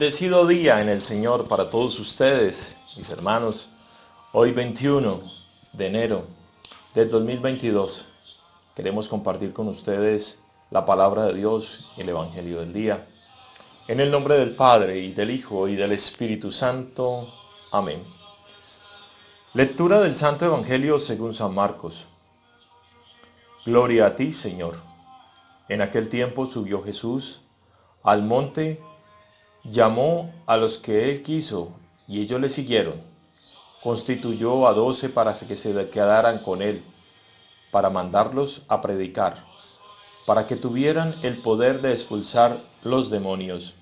Bendecido día en el Señor para todos ustedes, mis hermanos. Hoy 21 de enero del 2022 queremos compartir con ustedes la palabra de Dios y el Evangelio del día. En el nombre del Padre, y del Hijo, y del Espíritu Santo. Amén. Lectura del Santo Evangelio según San Marcos. Gloria a ti, Señor. En aquel tiempo subió Jesús al monte. Llamó a los que él quiso, y ellos le siguieron. Constituyó a 12 para que se quedaran con él, para mandarlos a predicar, para que tuvieran el poder de expulsar los demonios.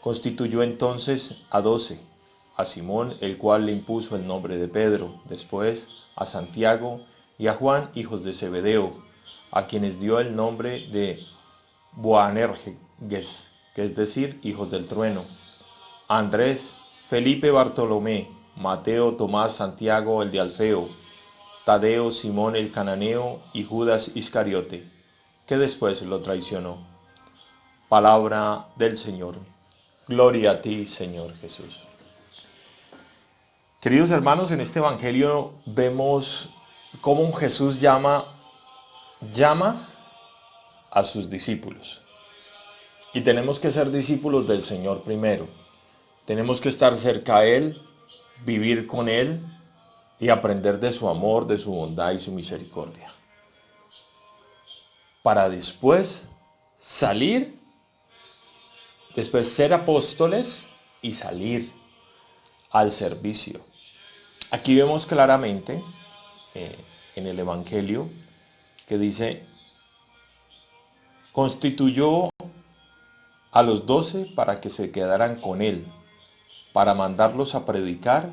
Constituyó entonces a 12, a Simón, el cual le impuso el nombre de Pedro, después a Santiago y a Juan, hijos de Zebedeo, a quienes dio el nombre de Boanerges, que es decir, hijos del trueno, Andrés, Felipe, Bartolomé, Mateo, Tomás, Santiago, el de Alfeo, Tadeo, Simón el cananeo y Judas Iscariote, que después lo traicionó. Palabra del Señor. Gloria a ti, Señor Jesús. Queridos hermanos, en este Evangelio vemos cómo Jesús llama a sus discípulos. Y tenemos que ser discípulos del Señor primero. Tenemos que estar cerca a Él, vivir con Él y aprender de su amor, de su bondad y su misericordia. Para después salir, después ser apóstoles y salir al servicio. Aquí vemos claramente en el Evangelio que dice, constituyó a los 12 para que se quedaran con él, para mandarlos a predicar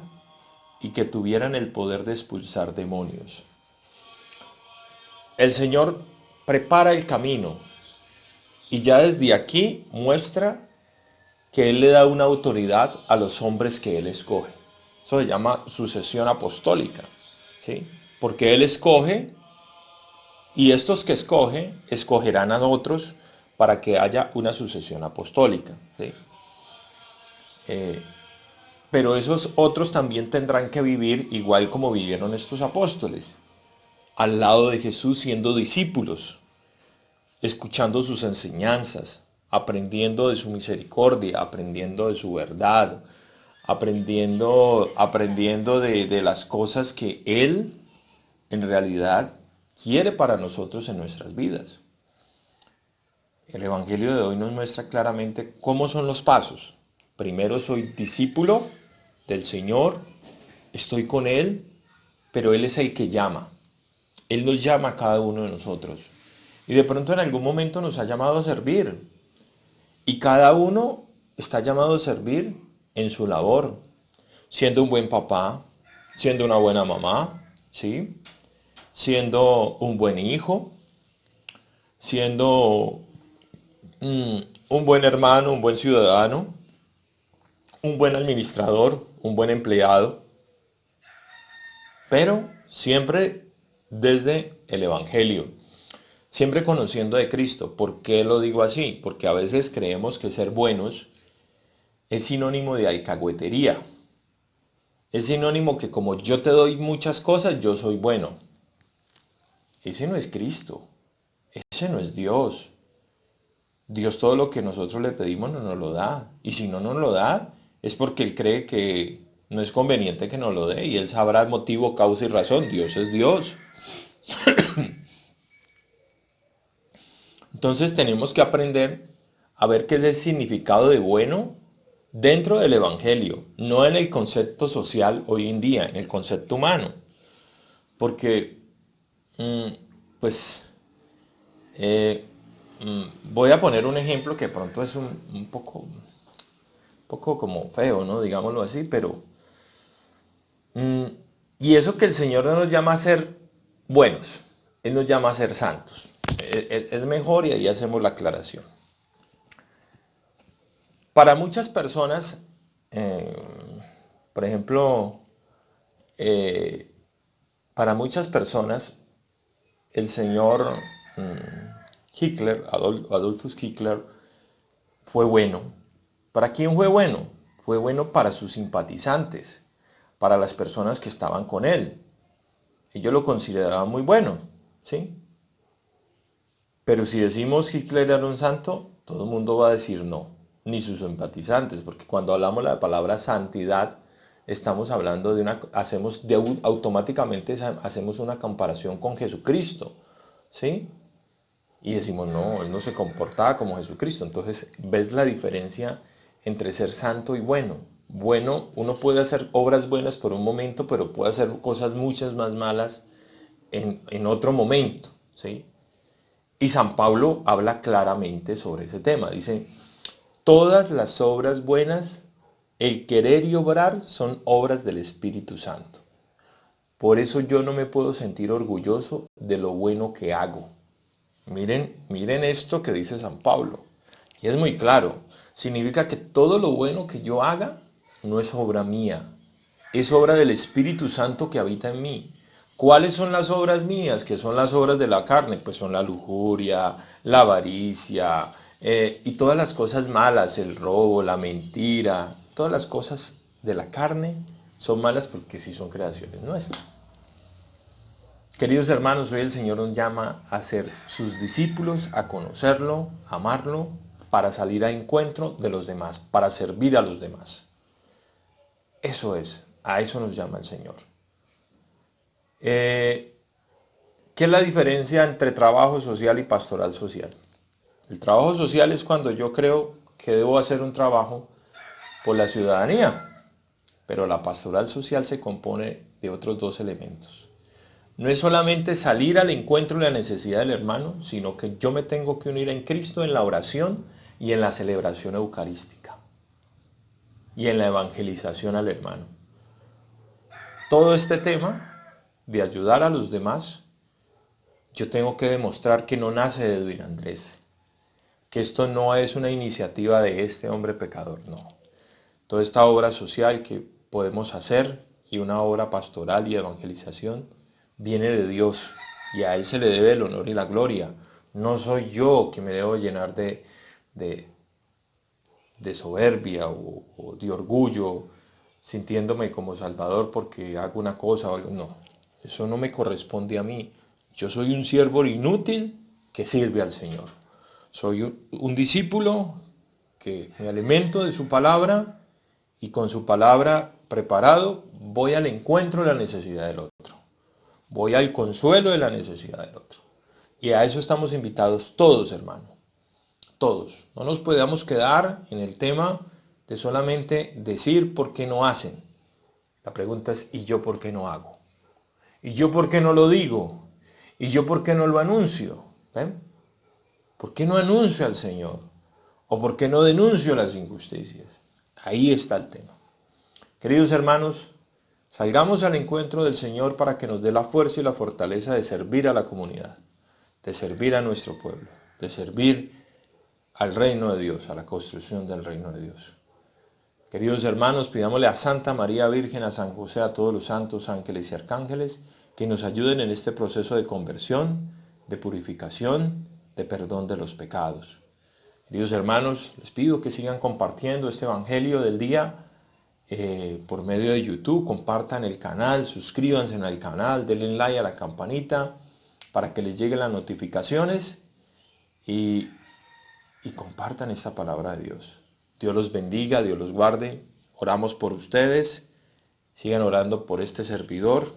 y que tuvieran el poder de expulsar demonios. El Señor prepara el camino y ya desde aquí muestra que Él le da una autoridad a los hombres que Él escoge. Eso se llama sucesión apostólica, ¿sí? Porque Él escoge y estos que escoge escogerán a otros para que haya una sucesión apostólica, ¿sí? Pero esos otros también tendrán que vivir igual como vivieron estos apóstoles, al lado de Jesús siendo discípulos, escuchando sus enseñanzas, aprendiendo de su misericordia, aprendiendo de su verdad, aprendiendo de las cosas que Él en realidad quiere para nosotros en nuestras vidas. El Evangelio de hoy nos muestra claramente cómo son los pasos. Primero soy discípulo del Señor, estoy con Él, pero Él es el que llama. Él nos llama a cada uno de nosotros. Y de pronto en algún momento nos ha llamado a servir. Y cada uno está llamado a servir en su labor, siendo un buen papá, siendo una buena mamá, ¿sí? Siendo un buen hijo, siendo un buen hermano, un buen ciudadano, un buen administrador, un buen empleado, pero siempre desde el Evangelio, siempre conociendo de Cristo. ¿Por qué lo digo así? Porque a veces creemos que ser buenos es sinónimo de alcahuetería. Es sinónimo que como yo te doy muchas cosas, yo soy bueno. Ese no es Cristo. Ese no es Dios. Dios todo lo que nosotros le pedimos no nos lo da. Y si no nos lo da, es porque Él cree que no es conveniente que nos lo dé. Y Él sabrá el motivo, causa y razón. Dios es Dios. Entonces tenemos que aprender a ver qué es el significado de bueno dentro del Evangelio. No en el concepto social hoy en día, en el concepto humano. Porque, voy a poner un ejemplo que de pronto es un poco como feo, ¿no? Digámoslo así, pero... y eso que el Señor no nos llama a ser buenos, Él nos llama a ser santos. Es mejor y ahí hacemos la aclaración. Para muchas personas, por ejemplo, para muchas personas, el señor Hitler, Adolfus Hitler, fue bueno, ¿Para quién fue bueno? Fue bueno para sus simpatizantes, para las personas que estaban con él. Ellos lo consideraban muy bueno, ¿sí? Pero si decimos que Hitler era un santo, todo el mundo va a decir no, ni sus simpatizantes, porque cuando hablamos de la palabra santidad, estamos hablando automáticamente hacemos una comparación con Jesucristo, ¿sí? Y decimos, no, él no se comportaba como Jesucristo. Entonces, ¿ves la diferencia entre ser santo y bueno? Bueno, uno puede hacer obras buenas por un momento, pero puede hacer cosas muchas más malas en otro momento, ¿sí? Y San Pablo habla claramente sobre ese tema. Dice, todas las obras buenas, el querer y obrar son obras del Espíritu Santo. Por eso yo no me puedo sentir orgulloso de lo bueno que hago. Miren esto que dice San Pablo. Y es muy claro. Significa que todo lo bueno que yo haga no es obra mía. Es obra del Espíritu Santo que habita en mí. ¿Cuáles son las obras mías? ¿Qué son las obras de la carne? Pues son la lujuria, la avaricia y todas las cosas malas, el robo, la mentira. Todas las cosas de la carne son malas porque sí son creaciones nuestras. Queridos hermanos, hoy el Señor nos llama a ser sus discípulos, a conocerlo, a amarlo, para salir a encuentro de los demás, para servir a los demás. Eso es, a eso nos llama el Señor. ¿Qué es la diferencia entre trabajo social y pastoral social? El trabajo social es cuando yo creo que debo hacer un trabajo por la ciudadanía, pero la pastoral social se compone de otros dos elementos. No es solamente salir al encuentro de la necesidad del hermano, sino que yo me tengo que unir en Cristo en la oración y en la celebración eucarística y en la evangelización al hermano. Todo este tema de ayudar a los demás, yo tengo que demostrar que no nace de Edwin Andrés, que esto no es una iniciativa de este hombre pecador, no. Toda esta obra social que podemos hacer y una obra pastoral y evangelización viene de Dios y a Él se le debe el honor y la gloria. No soy yo que me debo llenar de soberbia o de orgullo, sintiéndome como Salvador porque hago una cosa o algo. No, eso no me corresponde a mí. Yo soy un siervo inútil que sirve al Señor. Soy un discípulo que me alimento de su palabra y con su palabra preparado voy al encuentro de la necesidad del otro. Voy al consuelo de la necesidad del otro. Y a eso estamos invitados todos, hermano. Todos. No nos podamos quedar en el tema de solamente decir por qué no hacen. La pregunta es, ¿y yo por qué no hago? ¿Y yo por qué no lo digo? ¿Y yo por qué no lo anuncio? ¿Ven? ¿Por qué no anuncio al Señor? ¿O por qué no denuncio las injusticias? Ahí está el tema. Queridos hermanos, salgamos al encuentro del Señor para que nos dé la fuerza y la fortaleza de servir a la comunidad, de servir a nuestro pueblo, de servir al reino de Dios, a la construcción del reino de Dios. Queridos hermanos, pidámosle a Santa María Virgen, a San José, a todos los santos, ángeles y arcángeles, que nos ayuden en este proceso de conversión, de purificación, de perdón de los pecados. Queridos hermanos, les pido que sigan compartiendo este Evangelio del día por medio de YouTube, compartan el canal, suscríbanse al canal, denle like a la campanita para que les lleguen las notificaciones y compartan esta palabra de Dios. Dios los bendiga, Dios los guarde. Oramos por ustedes, sigan orando por este servidor,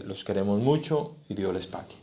los queremos mucho y Dios les pague.